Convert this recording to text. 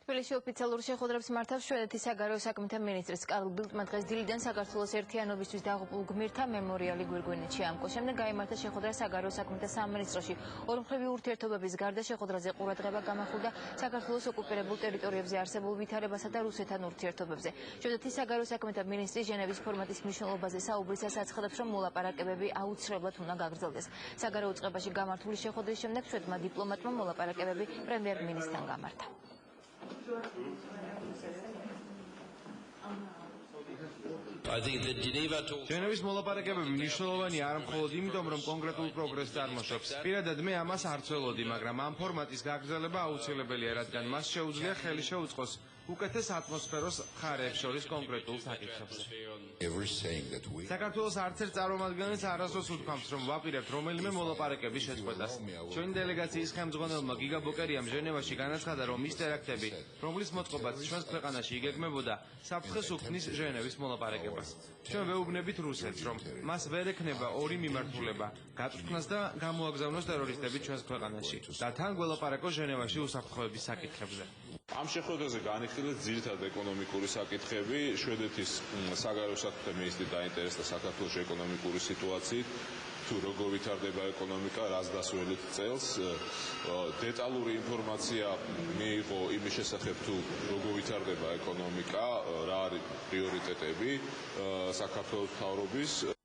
თბილისში ოფიციალურ შეხვედრებს მართავს შვედეთის საგარეო საქმეთა მინისტრის კარლ ბილდმა დღეს დილიდან საქართველოს ერთიანობისთვის დაღუპულ გმირთა მემორიალი გვირგვინეთში ამკო. შემდეგ გაიმართა შეხვედრა საგარეო საქმეთა სამინისტროში. ორმხრივი ურთიერთობების გარდა შეხვედრაზე ყურადღება გამახვილდა საქართველოს ოკუპირებულ ტერიტორიებზე არსებულ ვითარებასა და რუსეთთან ურთიერთობებზე. შვედეთის საგარეო საქმეთა მინისტრი ჟენევის ფორმატის მნიშვნელობაზე საუბრისას აცხადებს, რომ მოლაპარაკებები აუცილებლად უნდა გაგრძელდეს. საგარეო წყებაში გამართული შეხვედრის შემდეგ შვედმა დიპლომატმა მოლაპარაკებები პრემიერ-მინისტრთან გამართა. ჟენევის მოლაპარაკებები მნიშვნელოვანია არა მხოლოდ იმიტომ, რომ კონკრეტულ პროგრესს წარმოშობს. პირადად მე ამას არ ვცელოდი, მაგრამ ამ ფორმატის გაგრძელება აუცილებელია, რადგან მას შეუძლია ხელი შეუწყოს უკეთეს ატმოსფეროს მხარეებს შორის კონკრეტულ საკითხებზე. საქართველოს არც ერთ წარმომადგენელს არასდროს უთქვამს, რომ ვაპირებთ რომელიმე მოლაპარაკების შეწყვეტას. ჩვენი დელეგაციის ხელმძღვანელმა გიგა ბოკერიამ ჟენევაში განაცხადა, რომ ის ტერაქტები, რომლის მოწყობაც ჩვენს ქვეყანაში იგეგმებოდა, საფრთხეს უქმნის ჟენევის მოლაპარაკებას. ჩვენ ვეუბნებით რუსეთს, რომ მას ვერ ექნება ორი მიმართულება, გაწვრთნას და გამოაგზავნოს ტერორისტები ჩვენს ქვეყანაში და თან გველაპარაკოს ჟენევაში უსაფრთხოების საკითხებზე. ამ შეხვედრაზე განიხილეს ძირითადად ეკონომიკური საკითხები. შვედეთის საგარეო საქმეთა მინისტრი დაინტერესდა საქართველოს ეკონომიკური სიტუაციით, თუ როგორ ვითარდება ეკონომიკა, რას დასვენით წელს. დეტალური ინფორმაცია მიიღო იმის შესახებ, თუ როგორ ვითარდება ეკონომიკა, რა არის პრიორიტეტები საქართველოს მთავრობის.